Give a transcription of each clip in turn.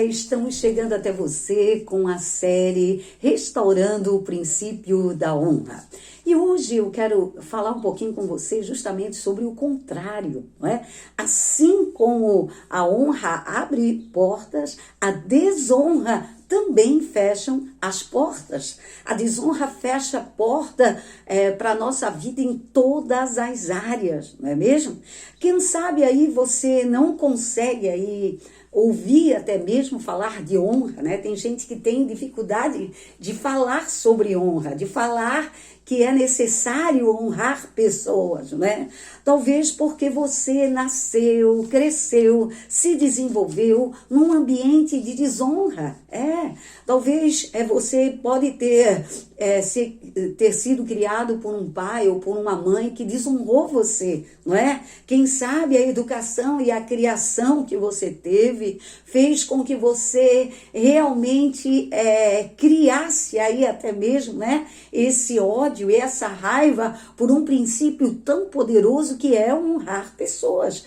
Estamos chegando até você com a série Restaurando o Princípio da Honra. E hoje eu quero falar um pouquinho com você justamente sobre o contrário, não é? Assim como a honra abre portas, a desonra também fecham as portas. A desonra fecha a porta para a nossa vida em todas as áreas, não é mesmo? Quem sabe aí você não consegue aí ouvir até mesmo falar de honra, né? Tem gente que tem dificuldade de falar sobre honra, de falar que é necessário honrar pessoas, né? Talvez porque você nasceu, cresceu, se desenvolveu num ambiente de desonra. Talvez você pode ter sido criado por um pai ou por uma mãe que desonrou você, não é? Quem sabe a educação e a criação que você teve fez com que você realmente criasse aí até mesmo, né, esse ódio e essa raiva por um princípio tão poderoso que é honrar pessoas.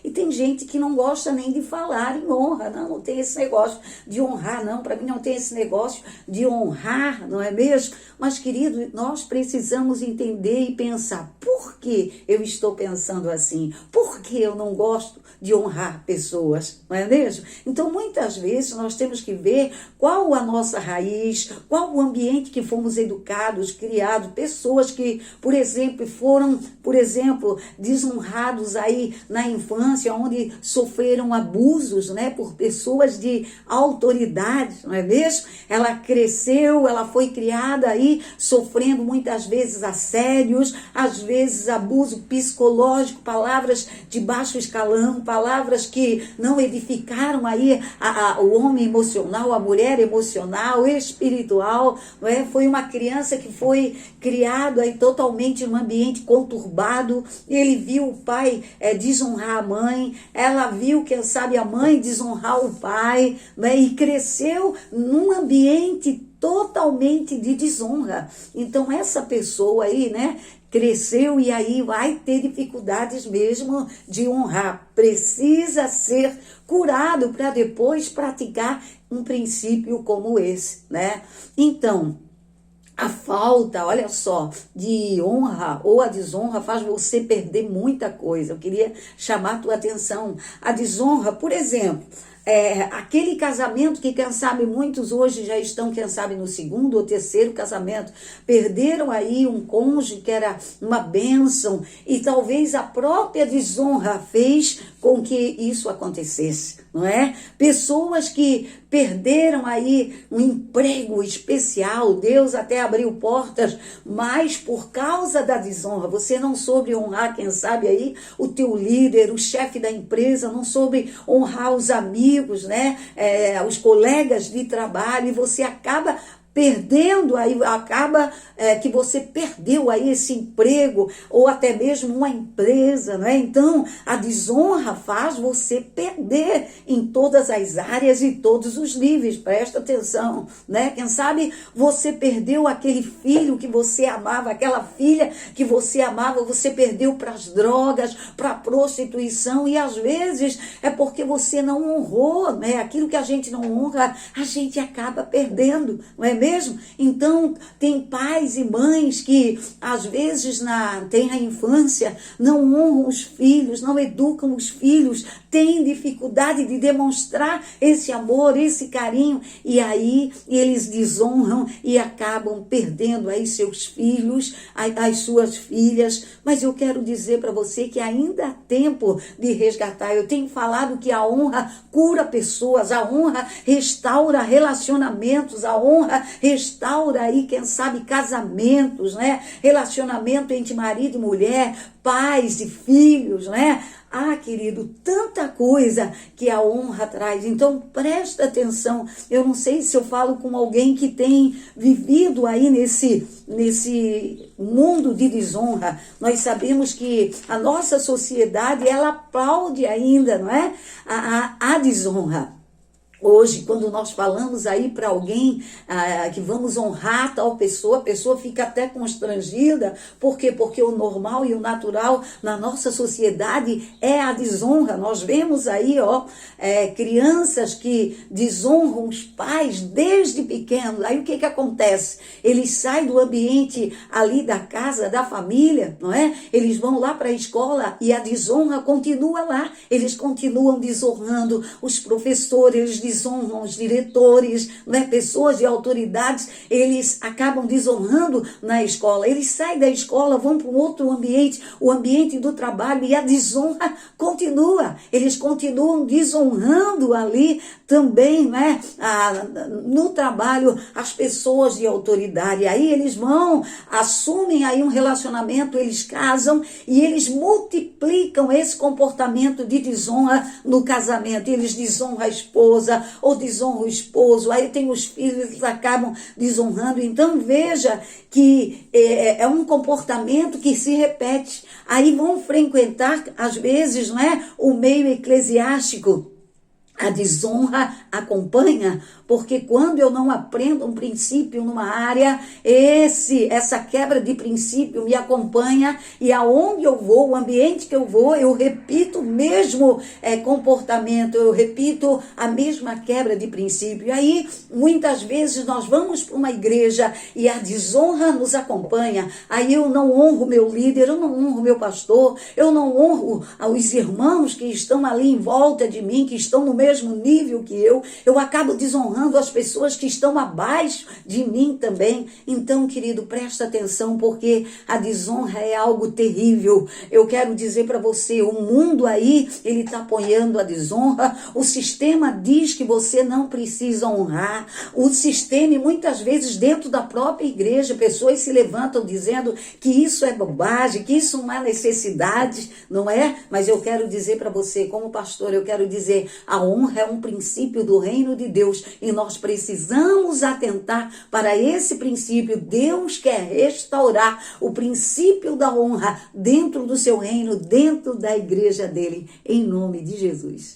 E tem gente que não gosta nem de falar em honra, não tem esse negócio de honrar, não, para mim não tem esse negócio de honrar, não é mesmo? Mas, querido, nós precisamos entender e pensar, por que eu estou pensando assim? Por que eu não gosto de honrar pessoas, não é mesmo? Então, muitas vezes, nós temos que ver qual a nossa raiz, qual o ambiente que fomos educados, criados, pessoas que, por exemplo, foram, desonrados aí na infância, onde sofreram abusos, né, por pessoas de autoridade, não é mesmo? Ela cresceu, ela foi criada aí, sofrendo muitas vezes assédios, às vezes abuso psicológico, palavras de baixo escalão, palavras que não edificaram aí o homem emocional, a mulher emocional, espiritual, não é? Foi uma criança que foi criado aí totalmente num ambiente conturbado. Ele viu o pai desonrar a mãe, ela viu, quem sabe, a mãe desonrar o pai, né? E cresceu num ambiente totalmente de desonra. Então essa pessoa aí, né, cresceu e aí vai ter dificuldades mesmo de honrar. Precisa ser curado para depois praticar um princípio como esse, né? Então, a falta, olha só, de honra ou a desonra faz você perder muita coisa. Eu queria chamar a tua atenção. A desonra, por exemplo, aquele casamento que, quem sabe, muitos hoje já estão, quem sabe, no segundo ou terceiro casamento, perderam aí um cônjuge que era uma bênção e talvez a própria desonra fez com que isso acontecesse, não é? Pessoas que perderam aí um emprego especial, Deus até abriu portas, mas por causa da desonra, você não soube honrar, quem sabe aí, o teu líder, o chefe da empresa, não soube honrar os amigos, né? Os colegas de trabalho, e você acaba perdendo aí, que você perdeu aí esse emprego, ou até mesmo uma empresa, né? Então, a desonra faz você perder em todas as áreas e todos os níveis, presta atenção, né? Quem sabe você perdeu aquele filho que você amava, aquela filha que você amava, você perdeu para as drogas, para a prostituição, e às vezes é porque você não honrou, né? Aquilo que a gente não honra, a gente acaba perdendo, não é mesmo? Então, tem pais e mães que, às vezes, tem a infância, não honram os filhos, não educam os filhos, têm dificuldade de demonstrar esse amor, esse carinho, e aí eles desonram e acabam perdendo aí seus filhos, as suas filhas. Mas eu quero dizer para você que ainda há tempo de resgatar. Eu tenho falado que a honra cura pessoas, a honra restaura relacionamentos, a honra restaura aí, quem sabe, casamentos, né? Relacionamento entre marido e mulher, pais e filhos, né? Querido, tanta coisa que a honra traz. Então, presta atenção. Eu não sei se eu falo com alguém que tem vivido aí nesse mundo de desonra. Nós sabemos que a nossa sociedade, ela aplaude ainda, não é? A desonra. Hoje, quando nós falamos aí para alguém que vamos honrar tal pessoa, a pessoa fica até constrangida. Por quê? Porque o normal e o natural na nossa sociedade é a desonra. Nós vemos aí, crianças que desonram os pais desde pequenos. Aí o que acontece? Eles saem do ambiente ali da casa, da família, não é? Eles vão lá para a escola e a desonra continua lá. Eles continuam desonrando os professores, eles desonram os diretores, né? Pessoas de autoridades, eles acabam desonrando na escola. Eles saem da escola, vão para um outro ambiente, o ambiente do trabalho, e a desonra continua. Eles continuam desonrando ali também, né? No trabalho, as pessoas de autoridade. Aí eles vão, assumem aí um relacionamento, eles casam e eles multiplicam esse comportamento de desonra no casamento. Eles desonram a esposa, ou desonra o esposo, aí tem os filhos, eles acabam desonrando. Então veja que é um comportamento que se repete. Aí vão frequentar, às vezes, não é, o meio eclesiástico. A desonra acompanha, porque quando eu não aprendo um princípio numa área, essa quebra de princípio me acompanha, e aonde eu vou, o ambiente que eu vou, eu repito o mesmo comportamento, eu repito a mesma quebra de princípio. E aí, muitas vezes, nós vamos para uma igreja e a desonra nos acompanha. Aí eu não honro meu líder, eu não honro meu pastor, eu não honro os irmãos que estão ali em volta de mim, que estão no mesmo nível que eu acabo desonrando as pessoas que estão abaixo de mim também. Então, querido, presta atenção, porque a desonra é algo terrível. Eu quero dizer para você, o mundo aí, ele está apoiando a desonra, o sistema diz que você não precisa honrar, o sistema, e muitas vezes dentro da própria igreja, pessoas se levantam dizendo que isso é bobagem, que isso não é necessidade, não é? Mas eu quero dizer para você, como pastor, eu quero dizer, a honra é um princípio do reino de Deus e nós precisamos atentar para esse princípio. Deus quer restaurar o princípio da honra dentro do seu reino, dentro da igreja dele, em nome de Jesus.